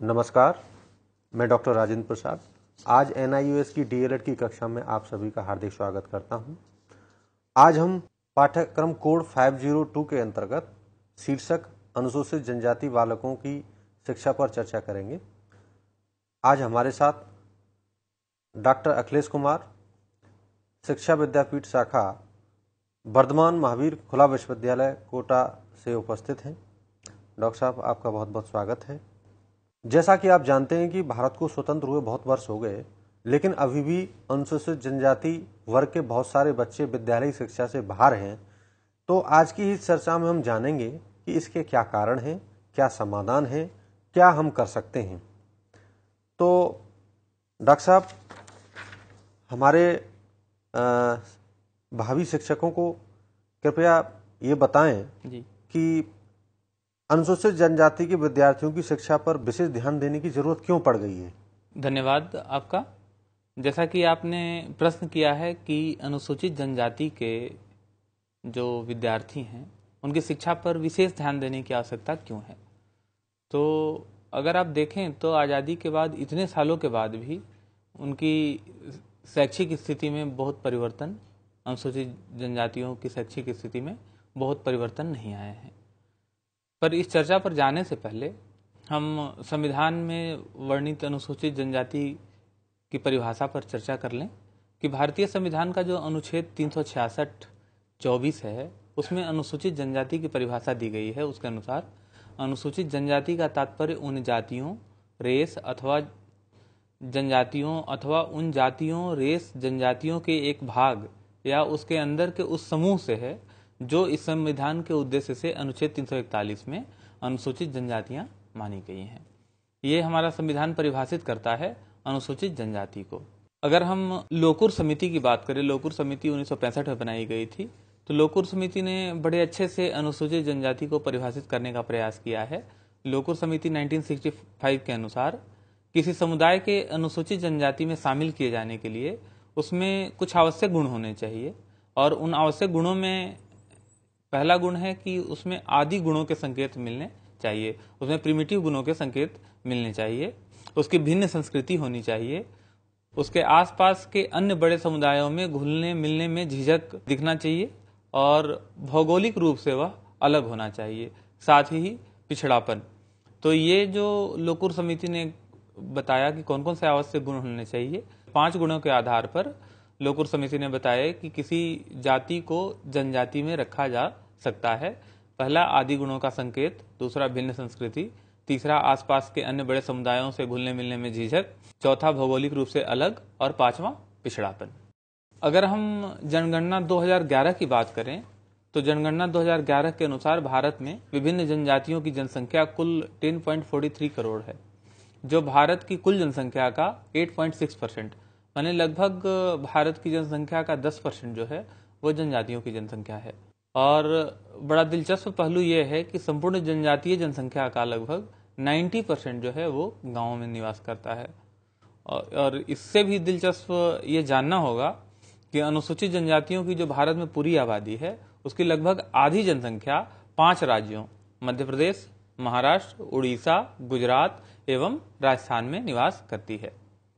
नमस्कार, मैं डॉक्टर राजेंद्र प्रसाद आज NIOS की DLED की कक्षा में आप सभी का हार्दिक स्वागत करता हूं। आज हम पाठ्यक्रम कोड 502 के अंतर्गत शीर्षक अनुसूचित जनजाति बालकों की शिक्षा पर चर्चा करेंगे। आज हमारे साथ डॉक्टर अखिलेश कुमार, शिक्षा विद्यापीठ शाखा वर्धमान महावीर खुला विश्वविद्यालय कोटा से उपस्थित हैं। डॉक्टर साहब, आपका बहुत बहुत स्वागत है। जैसा कि आप जानते हैं कि भारत को स्वतंत्र हुए बहुत वर्ष हो गए, लेकिन अभी भी अनुसूचित जनजाति वर्ग के बहुत सारे बच्चे विद्यालयी शिक्षा से बाहर हैं। तो आज की इस चर्चा में हम जानेंगे कि इसके क्या कारण हैं, क्या समाधान है, क्या हम कर सकते हैं। तो डॉक्टर साहब, हमारे भावी शिक्षकों को कृपया ये बताएं जी कि अनुसूचित जनजाति के विद्यार्थियों की शिक्षा पर विशेष ध्यान देने की जरूरत क्यों पड़ गई है। धन्यवाद आपका। जैसा कि आपने प्रश्न किया है कि अनुसूचित जनजाति के जो विद्यार्थी हैं उनकी शिक्षा पर विशेष ध्यान देने की आवश्यकता क्यों है। तो अगर आप देखें तो आज़ादी के बाद इतने सालों के बाद भी उनकी शैक्षिक स्थिति में बहुत परिवर्तन, अनुसूचित जनजातियों की शैक्षिक स्थिति में बहुत परिवर्तन नहीं आए हैं। पर इस चर्चा पर जाने से पहले हम संविधान में वर्णित अनुसूचित जनजाति की परिभाषा पर चर्चा कर लें कि भारतीय संविधान का जो अनुच्छेद 366(24) है उसमें अनुसूचित जनजाति की परिभाषा दी गई है। उसके अनुसार अनुसूचित जनजाति का तात्पर्य उन जातियों, रेस अथवा जनजातियों अथवा उन जातियों, रेस, जनजातियों के एक भाग या उसके अंदर के उस समूह से है जो इस संविधान के उद्देश्य से अनुच्छेद 341 में अनुसूचित जनजातियां मानी गई हैं। ये हमारा संविधान परिभाषित करता है अनुसूचित जनजाति को। अगर हम लोकुर समिति की बात करें, लोकुर समिति 1965 में बनाई गई थी। तो लोकुर समिति ने बड़े अच्छे से अनुसूचित जनजाति को परिभाषित करने का प्रयास किया है। लोकुर समिति 1965 के अनुसार किसी समुदाय के अनुसूचित जनजाति में शामिल किए जाने के लिए उसमें कुछ आवश्यक गुण होने चाहिए, और उन आवश्यक गुणों में पहला गुण है कि उसमें आदि गुणों के संकेत मिलने चाहिए, उसमें प्रिमिटिव गुणों के संकेत मिलने चाहिए, उसकी भिन्न संस्कृति होनी चाहिए, उसके आसपास के अन्य बड़े समुदायों में घुलने मिलने में झिझक दिखना चाहिए, और भौगोलिक रूप से वह अलग होना चाहिए, साथ ही पिछड़ापन। तो ये जो लोकुर समिति ने बताया कि कौन कौन से आवश्यक गुण होने चाहिए, 5 गुणों के आधार पर लोकुर समिति ने बताया कि किसी जाति को जनजाति में रखा जा सकता है। पहला आदि गुणों का संकेत, दूसरा भिन्न संस्कृति, तीसरा आसपास के अन्य बड़े समुदायों से घुलने मिलने में झिझक, चौथा भौगोलिक रूप से अलग, और पांचवा पिछड़ापन। अगर हम जनगणना 2011 की बात करें तो जनगणना 2011 के अनुसार भारत में विभिन्न जनजातियों की जनसंख्या कुल 10.43 करोड़ है, जो भारत की कुल जनसंख्या का 8.6%, माने लगभग भारत की जनसंख्या का 10% जो है वो जनजातियों की जनसंख्या है। और बड़ा दिलचस्प पहलू ये है कि संपूर्ण जनजातीय जनसंख्या का लगभग 90% जो है वो गांवों में निवास करता है। और इससे भी दिलचस्प ये जानना होगा कि अनुसूचित जनजातियों की जो भारत में पूरी आबादी है उसकी लगभग आधी जनसंख्या 5 राज्यों मध्य प्रदेश, महाराष्ट्र, उड़ीसा, गुजरात एवं राजस्थान में निवास करती है।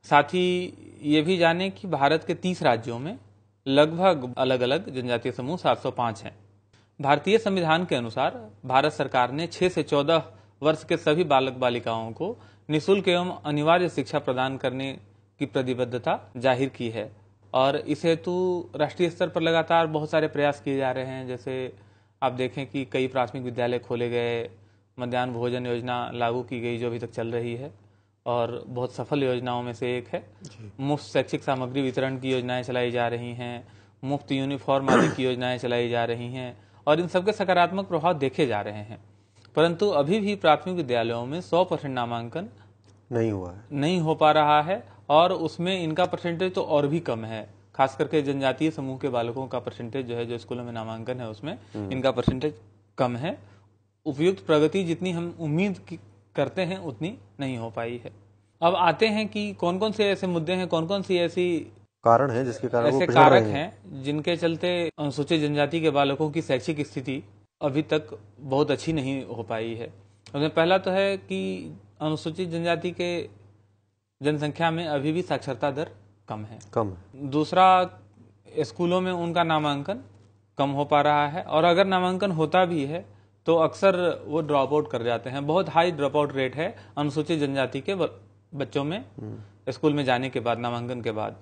साथ ही ये भी जाने कि भारत के 30 राज्यों में लगभग अलग अलग जनजातीय समूह 705 हैं। भारतीय संविधान के अनुसार भारत सरकार ने 6 से 14 वर्ष के सभी बालक बालिकाओं को निःशुल्क एवं अनिवार्य शिक्षा प्रदान करने की प्रतिबद्धता जाहिर की है, और इस हेतु राष्ट्रीय स्तर पर लगातार बहुत सारे प्रयास किए जा रहे हैं। जैसे आप देखें कि कई प्राथमिक विद्यालय खोले गए, मध्याह्न भोजन योजना लागू की गई जो अभी तक चल रही है और बहुत सफल योजनाओं में से एक है। मुफ्त शैक्षिक सामग्री वितरण की योजनाएं चलाई जा रही हैं, मुफ्त यूनिफॉर्म आदि की योजनाएं चलाई जा रही हैं, और इन सबके सकारात्मक प्रभाव देखे जा रहे हैं। परंतु अभी भी प्राथमिक विद्यालयों में 100% नामांकन नहीं हो पा रहा है, और उसमें इनका परसेंटेज तो और भी कम है। खास करके जनजातीय समूह के बालकों का परसेंटेज जो है, जो स्कूलों में नामांकन है उसमें इनका परसेंटेज कम है। उपयुक्त प्रगति जितनी हम उम्मीद करते हैं उतनी नहीं हो पाई है। अब आते हैं कि कौन कौन से ऐसे मुद्दे हैं, कौन कौन सी ऐसी कारण है जिसके कारण ऐसे कारक हैं जिनके चलते अनुसूचित जनजाति के बालकों की शैक्षिक स्थिति अभी तक बहुत अच्छी नहीं हो पाई है। उसमें पहला तो है कि अनुसूचित जनजाति के जनसंख्या में अभी भी साक्षरता दर कम है। दूसरा, स्कूलों में उनका नामांकन कम हो पा रहा है, और अगर नामांकन होता भी है तो अक्सर वो ड्रॉप आउट कर जाते हैं। बहुत हाई ड्रॉप आउट रेट है अनुसूचित जनजाति के बच्चों में स्कूल में जाने के बाद, नामांकन के बाद।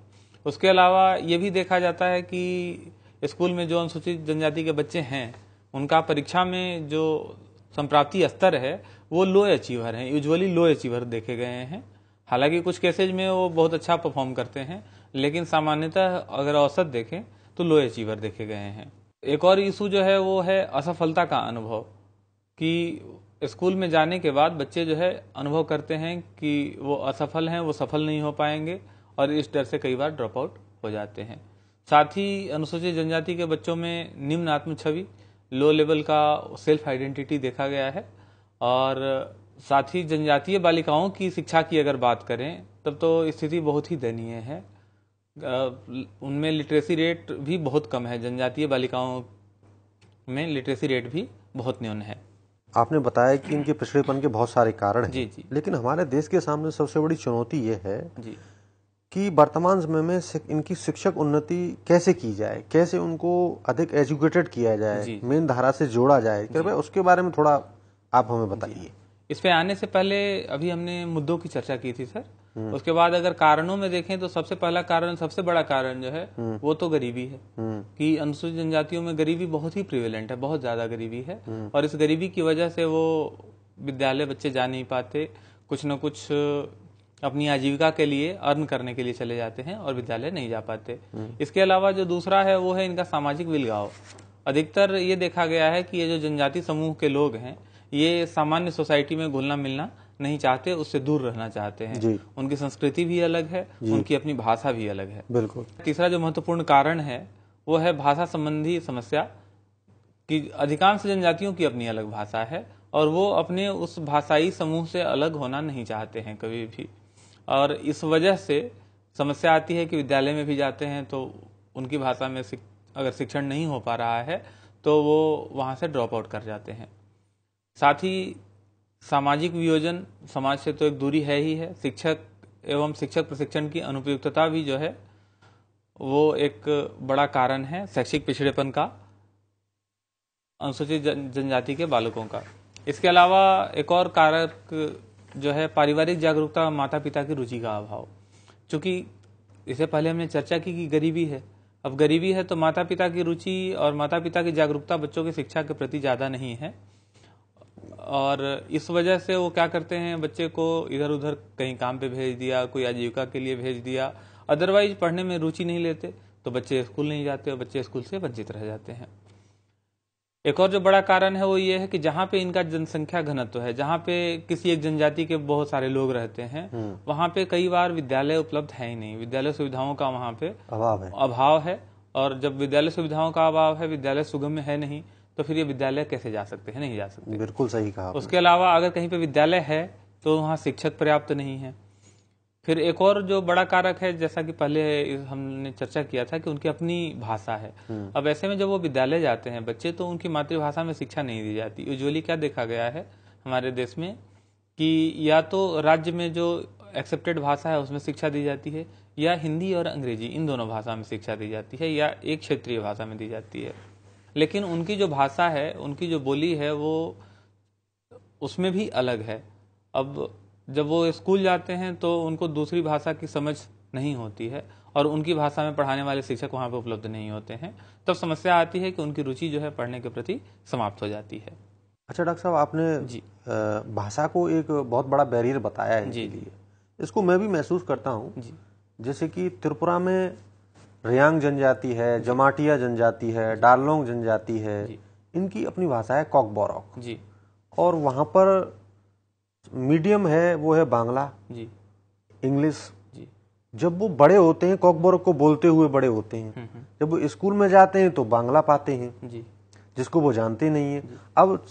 उसके अलावा ये भी देखा जाता है कि स्कूल में जो अनुसूचित जनजाति के बच्चे हैं उनका परीक्षा में जो संप्राप्ति स्तर है वो लो अचीवर है, यूजुअली लो अचीवर देखे गए हैं। हालांकि कुछ केसेज में वो बहुत अच्छा परफॉर्म करते हैं, लेकिन सामान्यतः अगर औसत देखें तो लो अचीवर देखे गए हैं। एक और इशू जो है वो है असफलता का अनुभव, कि स्कूल में जाने के बाद बच्चे जो है अनुभव करते हैं कि वो असफल हैं, वो सफल नहीं हो पाएंगे, और इस डर से कई बार ड्रॉप आउट हो जाते हैं। साथ ही अनुसूचित जनजाति के बच्चों में निम्न आत्म छवि, लो लेवल का सेल्फ आइडेंटिटी देखा गया है। और साथ ही जनजातीय बालिकाओं की शिक्षा की अगर बात करें तब तो स्थिति बहुत ही दयनीय है। उनमें लिटरेसी रेट भी बहुत कम है, जनजातीय बालिकाओं में लिटरेसी रेट भी बहुत न्यून है। आपने बताया कि इनके पिछड़ेपन के बहुत सारे कारण हैं। जी। लेकिन हमारे देश के सामने सबसे बड़ी चुनौती ये है जी कि वर्तमान समय में इनकी शिक्षक उन्नति कैसे की जाए, कैसे उनको अधिक एजुकेटेड किया जाए, मेन धारा से जोड़ा जाए। कृपया उसके बारे में थोड़ा आप हमें बताइए। इस पे आने से पहले अभी हमने मुद्दों की चर्चा की थी सर। उसके बाद अगर कारणों में देखें तो सबसे पहला कारण, सबसे बड़ा कारण जो है वो तो गरीबी है, कि अनुसूचित जनजातियों में गरीबी बहुत ही प्रिवेलेंट है, बहुत ज्यादा गरीबी है। और इस गरीबी की वजह से वो विद्यालय बच्चे जा नहीं पाते, कुछ न कुछ अपनी आजीविका के लिए, अर्न करने के लिए चले जाते हैं और विद्यालय नहीं जा पाते। इसके अलावा जो दूसरा है वो है इनका सामाजिक विलगाव। अधिकतर ये देखा गया है कि ये जो जनजाति समूह के लोग हैं ये सामान्य सोसाइटी में घुलना मिलना नहीं चाहते, उससे दूर रहना चाहते हैं। उनकी संस्कृति भी अलग है, उनकी अपनी भाषा भी अलग है। बिल्कुल। तीसरा जो महत्वपूर्ण कारण है वो है भाषा संबंधी समस्या, कि अधिकांश जनजातियों की अपनी अलग भाषा है और वो अपने उस भाषाई समूह से अलग होना नहीं चाहते हैं कभी भी। और इस वजह से समस्या आती है कि विद्यालय में भी जाते हैं तो उनकी भाषा में अगर शिक्षण नहीं हो पा रहा है तो वो वहां से ड्रॉप आउट कर जाते हैं। साथ ही सामाजिक वियोजन, समाज से तो एक दूरी है ही है। शिक्षक एवं शिक्षक प्रशिक्षण की अनुपयुक्तता भी जो है वो एक बड़ा कारण है शैक्षिक पिछड़ेपन का अनुसूचित जनजाति के बालकों का। इसके अलावा एक और कारक जो है पारिवारिक जागरूकता, माता पिता की रुचि का अभाव। चूंकि इससे पहले हमने चर्चा की कि गरीबी है, अब गरीबी है तो माता पिता की रुचि और माता पिता की जागरूकता बच्चों की शिक्षा के प्रति ज्यादा नहीं है, और इस वजह से वो क्या करते हैं, बच्चे को इधर उधर कहीं काम पे भेज दिया, कोई आजीविका के लिए भेज दिया, अदरवाइज पढ़ने में रुचि नहीं लेते तो बच्चे स्कूल नहीं जाते और बच्चे स्कूल से वंचित रह जाते हैं। एक और जो बड़ा कारण है वो ये है कि जहाँ पे इनका जनसंख्या घनत्व है, जहाँ पे किसी एक जनजाति के बहुत सारे लोग रहते हैं, वहाँ पे कई बार विद्यालय उपलब्ध है ही नहीं, विद्यालय सुविधाओं का वहाँ पे अभाव है। और जब विद्यालय सुविधाओं का अभाव है, विद्यालय सुगम्य है नहीं, तो फिर ये विद्यालय कैसे जा सकते हैं, नहीं जा सकते। बिल्कुल सही कहा। उसके अलावा अगर कहीं पे विद्यालय है तो वहाँ शिक्षक पर्याप्त नहीं है। फिर एक और जो बड़ा कारक है, जैसा कि पहले हमने चर्चा किया था कि उनकी अपनी भाषा है। अब ऐसे में जब वो विद्यालय जाते हैं बच्चे तो उनकी मातृभाषा में शिक्षा नहीं दी जाती। यूजुअली क्या देखा गया है हमारे देश में कि या तो राज्य में जो एक्सेप्टेड भाषा है उसमें शिक्षा दी जाती है, या हिंदी और अंग्रेजी इन दोनों भाषा में शिक्षा दी जाती है, या एक क्षेत्रीय भाषा में दी जाती है। लेकिन उनकी जो भाषा है, उनकी जो बोली है वो उसमें भी अलग है। अब जब वो स्कूल जाते हैं तो उनको दूसरी भाषा की समझ नहीं होती है और उनकी भाषा में पढ़ाने वाले शिक्षक वहां पे उपलब्ध नहीं होते हैं, तब समस्या आती है कि उनकी रुचि जो है पढ़ने के प्रति समाप्त हो जाती है। अच्छा डॉक्टर साहब, आपने भाषा को एक बहुत बड़ा बैरियर बताया है इनके लिए। इसको मैं भी महसूस करता हूँ। जैसे कि त्रिपुरा में रियांग जनजाति है, जमाटिया जनजाति है, डारलोंग जनजाति है, इनकी अपनी भाषा है कॉकबोरोक जी, और वहां पर मीडियम है वो है बांग्ला जी, इंग्लिश जी। जब वो बड़े होते हैं, कॉकबोरोक को बोलते हुए बड़े होते हैं, जब वो स्कूल में जाते हैं तो बांग्ला पाते हैं जी, जिसको वो जानते नहीं है। अब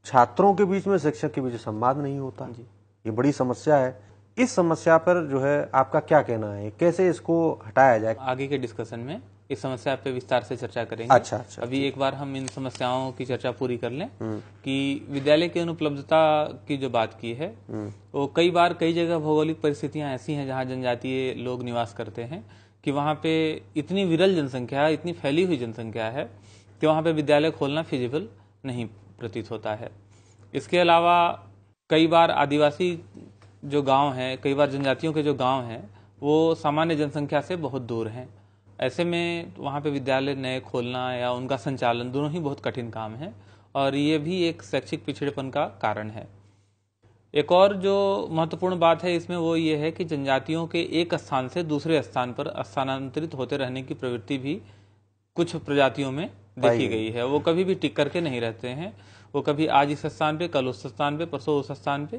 छात्रों के बीच में, शिक्षक के बीच संवाद नहीं होता जी। ये बड़ी समस्या है। इस समस्या पर जो है आपका क्या कहना है, कैसे इसको हटाया जाए? आगे के डिस्कशन में इस समस्या पे विस्तार से चर्चा करेंगे। अच्छा। अभी एक बार हम इन समस्याओं की चर्चा पूरी कर लें कि विद्यालय की अनुपलब्धता की जो बात की है वो कई बार कई जगह भौगोलिक परिस्थितियां ऐसी हैं जहां जनजातीय लोग निवास करते हैं कि वहां पे इतनी विरल जनसंख्या, इतनी फैली हुई जनसंख्या है कि वहां पे विद्यालय खोलना फिजिबल नहीं प्रतीत होता है। इसके अलावा कई बार आदिवासी जो गांव हैं, कई बार जनजातियों के जो गांव हैं वो सामान्य जनसंख्या से बहुत दूर हैं। ऐसे में वहाँ पे विद्यालय नए खोलना या उनका संचालन दोनों ही बहुत कठिन काम है और ये भी एक शैक्षिक पिछड़ेपन का कारण है। एक और जो महत्वपूर्ण बात है इसमें वो ये है कि जनजातियों के एक स्थान से दूसरे स्थान पर स्थानांतरित होते रहने की प्रवृत्ति भी कुछ प्रजातियों में देखी गई है। वो कभी भी टिक करके नहीं रहते हैं। वो कभी आज इस स्थान पे, कल उस स्थान पे, परसों उस स्थान पे,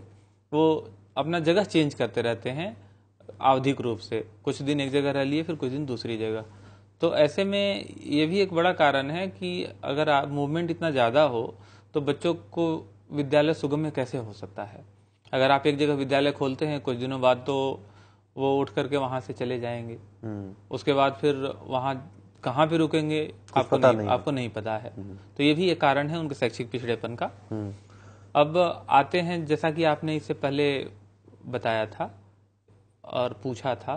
वो अपना जगह चेंज करते रहते हैं आवधिक रूप से। कुछ दिन एक जगह रह लिए, फिर कुछ दिन दूसरी जगह। तो ऐसे में ये भी एक बड़ा कारण है कि अगर मूवमेंट इतना ज़्यादा हो तो बच्चों को विद्यालय सुगम्य कैसे हो सकता है। अगर आप एक जगह विद्यालय खोलते हैं, कुछ दिनों बाद तो वो उठ करके वहाँ से चले जाएंगे। उसके बाद फिर वहाँ कहाँ पे रुकेंगे आपको नहीं पता है। तो ये भी एक कारण है उनके शैक्षिक पिछड़ेपन का। अब आते हैं, जैसा कि आपने इससे पहले बताया था और पूछा था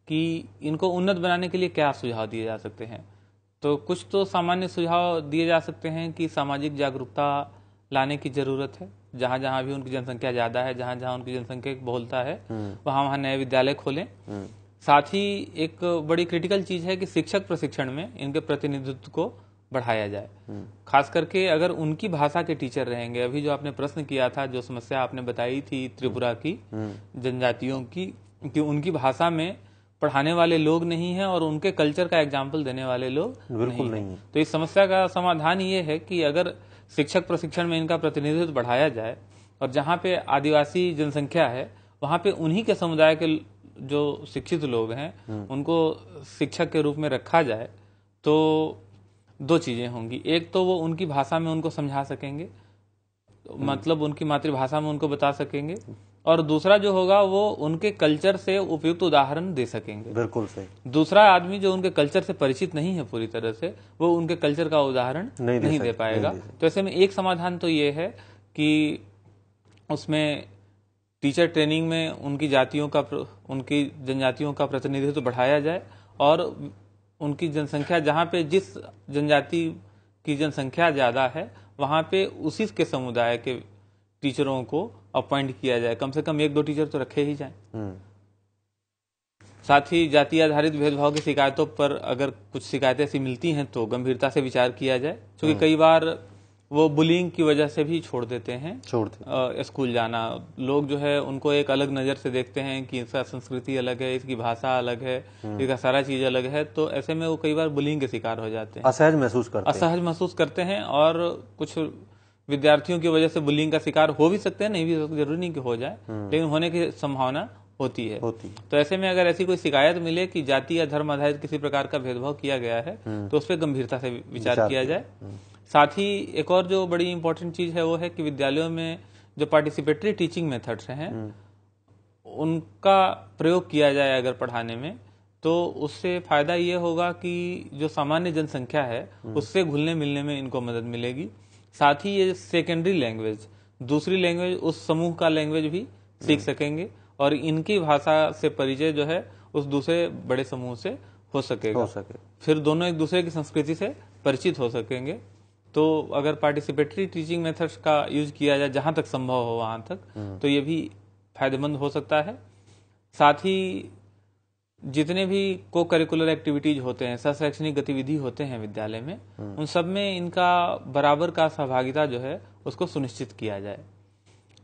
कि इनको उन्नत बनाने के लिए क्या सुझाव दिए जा सकते हैं। तो कुछ तो सामान्य सुझाव दिए जा सकते हैं कि सामाजिक जागरूकता लाने की जरूरत है। जहां जहां भी उनकी जनसंख्या ज्यादा है, जहां जहां उनकी जनसंख्या बहुलता है, वहां वहां नए विद्यालय खोलें। साथ ही एक बड़ी क्रिटिकल चीज है कि शिक्षक प्रशिक्षण में इनके प्रतिनिधित्व को बढ़ाया जाए। खास करके अगर उनकी भाषा के टीचर रहेंगे। अभी जो आपने प्रश्न किया था, जो समस्या आपने बताई थी त्रिपुरा की जनजातियों की, कि उनकी भाषा में पढ़ाने वाले लोग नहीं हैं और उनके कल्चर का एग्जाम्पल देने वाले लोग बिल्कुल नहीं है। तो इस समस्या का समाधान ये है कि अगर शिक्षक प्रशिक्षण में इनका प्रतिनिधित्व बढ़ाया जाए और जहाँ पे आदिवासी जनसंख्या है वहाँ पे उन्हीं के समुदाय के जो शिक्षित लोग हैं उनको शिक्षक के रूप में रखा जाए, तो दो चीजें होंगी। एक तो वो उनकी भाषा में उनको समझा सकेंगे, मतलब उनकी मातृभाषा में उनको बता सकेंगे, और दूसरा जो होगा वो उनके कल्चर से उपयुक्त उदाहरण दे सकेंगे। बिल्कुल सही। दूसरा आदमी जो उनके कल्चर से परिचित नहीं है पूरी तरह से, वो उनके कल्चर का उदाहरण नहीं दे पाएगा। तो ऐसे में एक समाधान तो ये है कि उसमें टीचर ट्रेनिंग में उनकी उनकी जनजातियों का प्रतिनिधित्व बढ़ाया जाए और उनकी जनसंख्या जहाँ पे जिस जनजाति की जनसंख्या ज्यादा है वहां पे उसी के समुदाय के टीचरों को अपॉइंट किया जाए। कम से कम 1-2 टीचर तो रखे ही जाएं। साथ ही जाति आधारित भेदभाव की शिकायतों पर अगर कुछ शिकायतें ऐसी मिलती हैं तो गंभीरता से विचार किया जाए, क्योंकि कई बार वो बुलिंग की वजह से भी छोड़ देते हैं स्कूल जाना। लोग जो है उनको एक अलग नजर से देखते हैं कि इसका संस्कृति अलग है, इसकी भाषा अलग है, इसका सारा चीज अलग है। तो ऐसे में वो कई बार बुलिंग के शिकार हो जाते हैं, असहज महसूस करते हैं और कुछ विद्यार्थियों की वजह से बुलिंग का शिकार हो भी सकते हैं, नहीं भी जरूरी नहीं कि हो जाए, लेकिन होने की संभावना होती है। तो ऐसे में अगर ऐसी कोई शिकायत मिले कि जाति या धर्म आधारित किसी प्रकार का भेदभाव किया गया है तो उस पर गंभीरता से विचार किया जाए। साथ ही एक और जो बड़ी इंपॉर्टेंट चीज है वो है कि विद्यालयों में जो पार्टिसिपेटरी टीचिंग मेथड्स हैं उनका प्रयोग किया जाए अगर पढ़ाने में, तो उससे फायदा ये होगा कि जो सामान्य जनसंख्या है उससे घुलने मिलने में इनको मदद मिलेगी। साथ ही ये सेकेंडरी लैंग्वेज, दूसरी लैंग्वेज, उस समूह का लैंग्वेज भी सीख सकेंगे और इनकी भाषा से परिचय जो है उस दूसरे बड़े समूह से हो सकेगा। फिर दोनों एक दूसरे की संस्कृति से परिचित हो सकेंगे। तो अगर पार्टिसिपेटरी टीचिंग मेथड्स का यूज किया जाए जहां तक संभव हो वहां तक, तो ये भी फायदेमंद हो सकता है। साथ ही जितने भी को करिकुलर एक्टिविटीज होते हैं, शैक्षणिक गतिविधि होते हैं विद्यालय में, उन सब में इनका बराबर का सहभागिता जो है उसको सुनिश्चित किया जाए।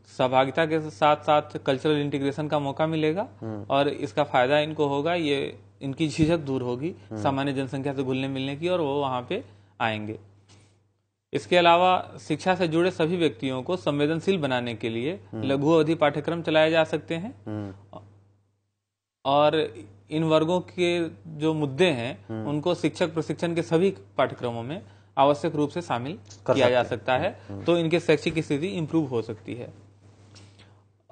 सहभागिता के साथ साथ कल्चरल इंटीग्रेशन का मौका मिलेगा और इसका फायदा इनको होगा, ये इनकी झिझक दूर होगी सामान्य जनसंख्या से घुलने मिलने की और वो वहां पे आएंगे। इसके अलावा शिक्षा से जुड़े सभी व्यक्तियों को संवेदनशील बनाने के लिए लघु अवधि पाठ्यक्रम चलाए जा सकते हैं और इन वर्गों के जो मुद्दे हैं उनको शिक्षक प्रशिक्षण के सभी पाठ्यक्रमों में आवश्यक रूप से शामिल किया जा सकता है, तो इनके शैक्षिक स्थिति इंप्रूव हो सकती है।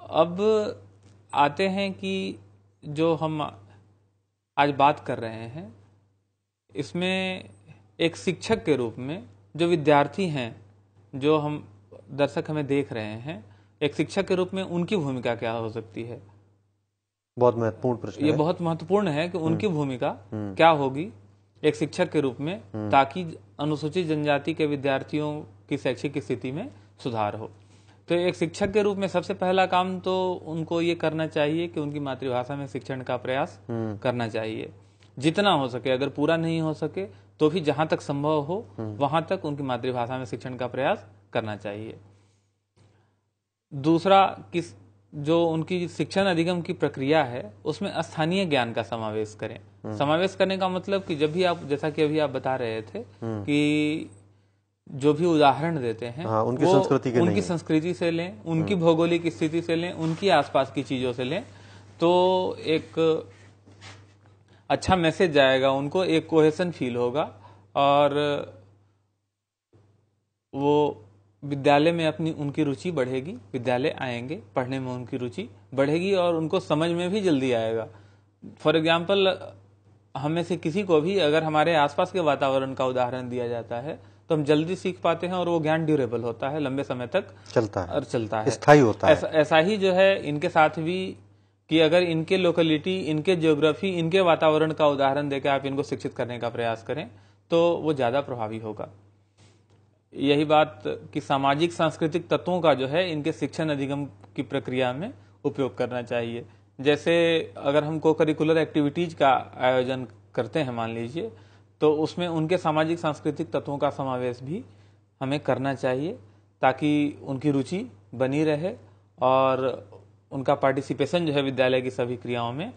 अब आते हैं कि जो हम आज बात कर रहे हैं इसमें एक शिक्षक के रूप में जो विद्यार्थी हैं, जो हम दर्शक हमें देख रहे हैं, एक शिक्षक के रूप में उनकी भूमिका क्या हो सकती है? बहुत महत्वपूर्ण प्रश्न ये है। बहुत महत्वपूर्ण है कि उनकी भूमिका क्या होगी एक शिक्षक के रूप में, ताकि अनुसूचित जनजाति के विद्यार्थियों की शैक्षिक स्थिति में सुधार हो। तो एक शिक्षक के रूप में सबसे पहला काम तो उनको ये करना चाहिए कि उनकी मातृभाषा में शिक्षण का प्रयास करना चाहिए, जितना हो सके। अगर पूरा नहीं हो सके तो भी जहां तक संभव हो वहां तक उनकी मातृभाषा में शिक्षण का प्रयास करना चाहिए। दूसरा, किस जो उनकी शिक्षण अधिगम की प्रक्रिया है उसमें स्थानीय ज्ञान का समावेश करें। समावेश करने का मतलब कि जब भी आप, जैसा कि अभी आप बता रहे थे कि जो भी उदाहरण देते हैं, हाँ, उनकी वो संस्कृति के उनकी नहीं संस्कृति से लें, उनकी भौगोलिक स्थिति से लें, उनकी आसपास की चीजों से लें, तो एक अच्छा मैसेज जाएगा उनको, एक कोहेशन फील होगा और वो विद्यालय में अपनी उनकी रुचि बढ़ेगी, विद्यालय आएंगे, पढ़ने में उनकी रुचि बढ़ेगी और उनको समझ में भी जल्दी आएगा। फॉर एग्जाम्पल, हम में से किसी को भी अगर हमारे आसपास के वातावरण का उदाहरण दिया जाता है तो हम जल्दी सीख पाते हैं और वो ज्ञान ड्यूरेबल होता है, लंबे समय तक चलता है, स्थायी होता है। ऐसा ही जो है इनके साथ भी, कि अगर इनके लोकेलिटी, इनके ज्योग्राफी, इनके वातावरण का उदाहरण देकर आप इनको शिक्षित करने का प्रयास करें तो वो ज्यादा प्रभावी होगा। यही बात कि सामाजिक सांस्कृतिक तत्वों का जो है इनके शिक्षण अधिगम की प्रक्रिया में उपयोग करना चाहिए। जैसे अगर हम को करिकुलर एक्टिविटीज का आयोजन करते हैं मान लीजिए, तो उसमें उनके सामाजिक सांस्कृतिक तत्वों का समावेश भी हमें करना चाहिए, ताकि उनकी रुचि बनी रहे और उनका पार्टिसिपेशन जो है विद्यालय की सभी क्रियाओं में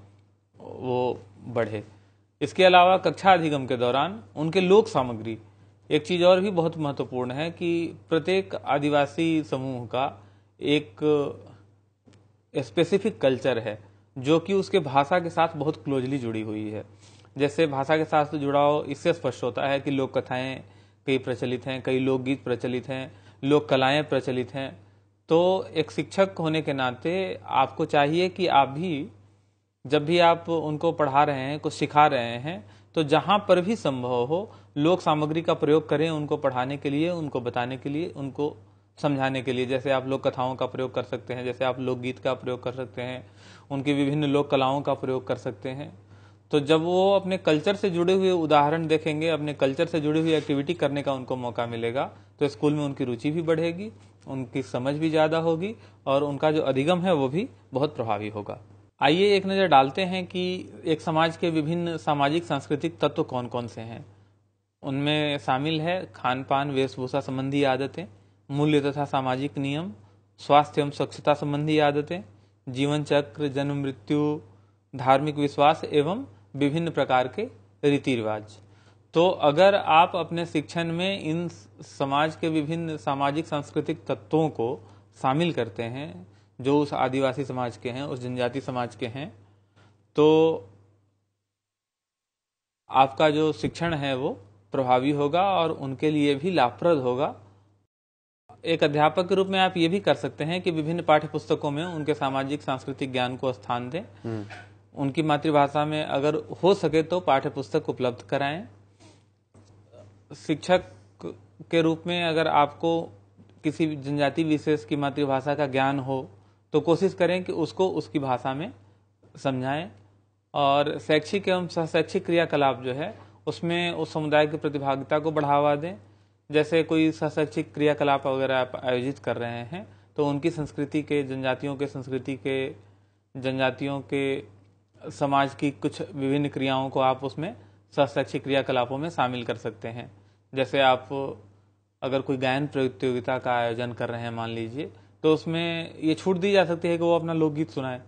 वो बढ़े। इसके अलावा कक्षा अधिगम के दौरान उनके लोक सामग्री, एक चीज और भी बहुत महत्वपूर्ण है कि प्रत्येक आदिवासी समूह का एक स्पेसिफिक कल्चर है जो कि उसके भाषा के साथ बहुत क्लोजली जुड़ी हुई है। जैसे भाषा के साथ जुड़ाव इससे स्पष्ट होता है कि लोक कथाएं कई प्रचलित हैं, कई लोकगीत प्रचलित हैं, लोक कलाएं प्रचलित हैं। तो एक शिक्षक होने के नाते आपको चाहिए कि आप भी, जब भी आप उनको पढ़ा रहे हैं, कुछ सिखा रहे हैं, तो जहां पर भी संभव हो लोक सामग्री का प्रयोग करें, उनको पढ़ाने के लिए, उनको बताने के लिए, उनको समझाने के लिए। जैसे आप लोक कथाओं का प्रयोग कर सकते हैं, जैसे आप लोकगीत का प्रयोग कर सकते हैं, उनकी विभिन्न लोक कलाओं का प्रयोग कर सकते हैं। तो जब वो अपने कल्चर से जुड़े हुए उदाहरण देखेंगे, अपने कल्चर से जुड़ी हुई एक्टिविटी करने का उनको मौका मिलेगा, तो स्कूल में उनकी रुचि भी बढ़ेगी, उनकी समझ भी ज्यादा होगी और उनका जो अधिगम है वो भी बहुत प्रभावी होगा। आइए एक नजर डालते हैं कि एक समाज के विभिन्न सामाजिक सांस्कृतिक तत्व कौन कौन से हैं। उनमें शामिल है खान पान, वेशभूषा संबंधी आदतें, मूल्य तथा सामाजिक नियम, स्वास्थ्य एवं स्वच्छता संबंधी आदतें, जीवन चक्र, जन्म मृत्यु, धार्मिक विश्वास एवं विभिन्न प्रकार के रीति रिवाज। तो अगर आप अपने शिक्षण में इन समाज के विभिन्न सामाजिक सांस्कृतिक तत्वों को शामिल करते हैं, जो उस आदिवासी समाज के हैं, उस जनजाति समाज के हैं, तो आपका जो शिक्षण है वो प्रभावी होगा और उनके लिए भी लाभप्रद होगा। एक अध्यापक के रूप में आप ये भी कर सकते हैं कि विभिन्न पाठ्य पुस्तकों में उनके सामाजिक सांस्कृतिक ज्ञान को स्थान दें। उनकी मातृभाषा में अगर हो सके तो पाठ्य पुस्तक उपलब्ध कराएं। शिक्षक के रूप में अगर आपको किसी जनजाति विशेष की मातृभाषा का ज्ञान हो तो कोशिश करें कि उसको उसकी भाषा में समझाएं। और शैक्षिक एवं सहशैक्षिक क्रियाकलाप जो है उसमें उस समुदाय की प्रतिभागिता को बढ़ावा दें। जैसे कोई सहशैक्षिक क्रियाकलाप वगैरह आप आयोजित कर रहे हैं तो उनकी संस्कृति के, जनजातियों के संस्कृति के, जनजातियों के समाज की कुछ विभिन्न क्रियाओं को आप उसमें सहशैक्षिक क्रियाकलापों में शामिल कर सकते हैं। जैसे आप अगर कोई गायन प्रतियोगिता का आयोजन कर रहे हैं मान लीजिए, तो उसमें ये छूट दी जा सकती है कि वो अपना लोकगीत सुनाए,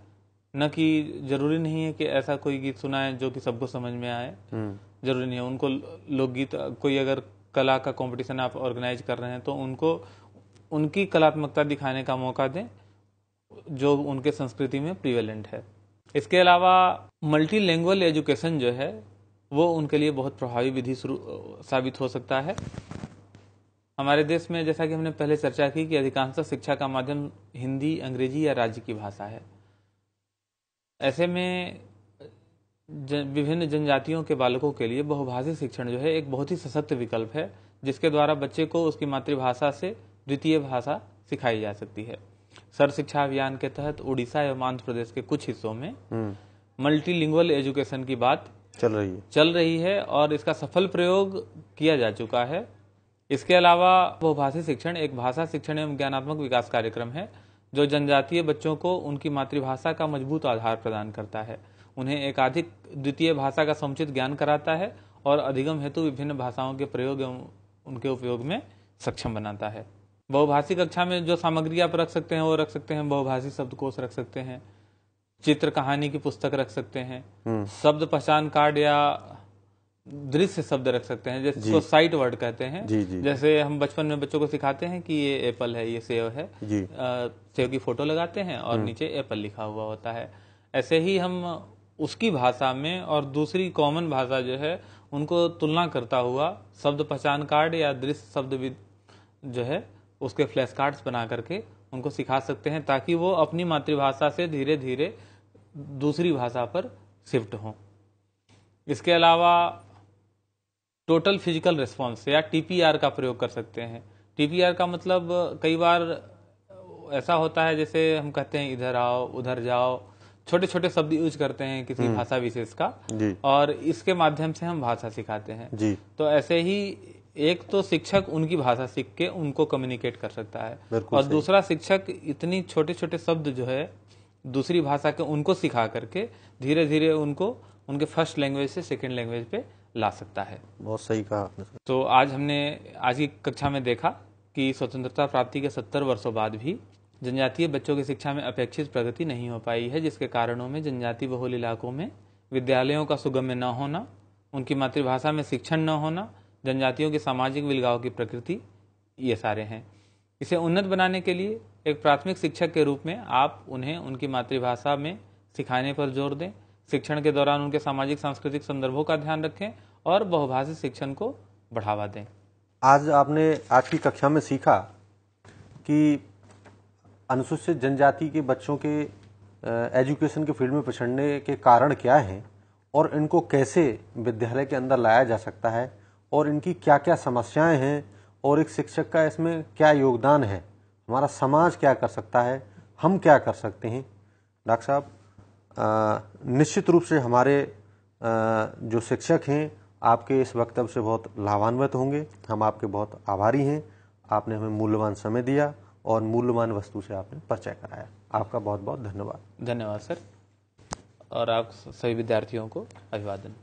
न कि जरूरी नहीं है कि ऐसा कोई गीत सुनाए जो कि सबको समझ में आए। जरूरी नहीं है उनको लोकगीत, कोई अगर कला का कंपटीशन आप ऑर्गेनाइज कर रहे हैं तो उनको उनकी कलात्मकता दिखाने का मौका दें जो उनके संस्कृति में प्रिवेलेंट है। इसके अलावा मल्टीलैंग्वेज एजुकेशन जो है वो उनके लिए बहुत प्रभावी विधि साबित हो सकता है। हमारे देश में जैसा कि हमने पहले चर्चा की कि अधिकांश शिक्षा का माध्यम हिंदी, अंग्रेजी या राज्य की भाषा है। ऐसे में विभिन्न जनजातियों के बालकों के लिए बहुभाषी शिक्षण जो है एक बहुत ही सशक्त विकल्प है, जिसके द्वारा बच्चे को उसकी मातृभाषा से द्वितीय भाषा सिखाई जा सकती है। सर्व शिक्षा अभियान के तहत उड़ीसा एवं आंध्र प्रदेश के कुछ हिस्सों में मल्टीलिंगुअल एजुकेशन की बात चल रही है और इसका सफल प्रयोग किया जा चुका है। इसके अलावा बहुभाषी शिक्षण एक भाषा शिक्षण एवं ज्ञानात्मक विकास कार्यक्रम है जो जनजातीय बच्चों को उनकी मातृभाषा का मजबूत आधार प्रदान करता है, उन्हें एकाधिक द्वितीय भाषा का समुचित ज्ञान कराता है और अधिगम हेतु विभिन्न भाषाओं के प्रयोग एवं उनके उपयोग में सक्षम बनाता है। बहुभाषी कक्षा में जो सामग्री आप रख सकते हैं वो रख सकते हैं, बहुभाषी शब्दकोश रख सकते हैं, चित्र कहानी की पुस्तक रख सकते हैं, शब्द पहचान कार्ड या दृश्य शब्द रख सकते हैं जिसको साइट वर्ड कहते हैं। जैसे हम बचपन में बच्चों को सिखाते हैं कि ये एप्पल है, ये सेव है, सेव की फोटो लगाते हैं और नीचे एप्पल लिखा हुआ होता है। ऐसे ही हम उसकी भाषा में और दूसरी कॉमन भाषा जो है उनको तुलना करता हुआ शब्द पहचान कार्ड या दृश्य शब्द जो है उसके फ्लैश कार्ड्स बना करके उनको सिखा सकते हैं, ताकि वो अपनी मातृभाषा से धीरे धीरे दूसरी भाषा पर शिफ्ट हों। इसके अलावा टोटल फिजिकल रिस्पॉन्स या टीपीआर का प्रयोग कर सकते हैं। टीपीआर का मतलब कई बार ऐसा होता है जैसे हम कहते हैं इधर आओ उधर जाओ, छोटे छोटे शब्द यूज करते हैं किसी भाषा विशेष का, और इसके माध्यम से हम भाषा सिखाते हैं। तो ऐसे ही एक तो शिक्षक उनकी भाषा सीख के उनको कम्युनिकेट कर सकता है और दूसरा शिक्षक इतनी छोटे छोटे शब्द जो है दूसरी भाषा के उनको सिखा करके धीरे धीरे उनको उनके फर्स्ट लैंग्वेज से सेकंड लैंग्वेज पे ला सकता है। बहुत सही कहा आपने। तो आज की कक्षा में देखा कि स्वतंत्रता प्राप्ति के 70 वर्षों बाद भी जनजातीय बच्चों की शिक्षा में अपेक्षित प्रगति नहीं हो पाई है, जिसके कारणों में जनजाति बहुल इलाकों में विद्यालयों का सुगम्य न होना, उनकी मातृभाषा में शिक्षण न होना, जनजातियों की सामाजिक विलगाव की प्रकृति, ये सारे हैं। इसे उन्नत बनाने के लिए एक प्राथमिक शिक्षक के रूप में आप उन्हें उनकी मातृभाषा में सिखाने पर जोर दें, शिक्षण के दौरान उनके सामाजिक सांस्कृतिक संदर्भों का ध्यान रखें और बहुभाषी शिक्षण को बढ़ावा दें। आज की कक्षा में सीखा कि अनुसूचित जनजाति के बच्चों के एजुकेशन के फील्ड में पिछड़ने के कारण क्या हैं और इनको कैसे विद्यालय के अंदर लाया जा सकता है और इनकी क्या क्या समस्याएं हैं और एक शिक्षक का इसमें क्या योगदान है, हमारा समाज क्या कर सकता है, हम क्या कर सकते हैं। डॉक्टर साहब, निश्चित रूप से हमारे जो शिक्षक हैं आपके इस वक्तव्य से बहुत लाभान्वित होंगे। हम आपके बहुत आभारी हैं। आपने हमें मूल्यवान समय दिया और मूल्यवान वस्तु से आपने परिचय कराया। आपका बहुत बहुत धन्यवाद। धन्यवाद सर, और आप सभी विद्यार्थियों को अभिवादन।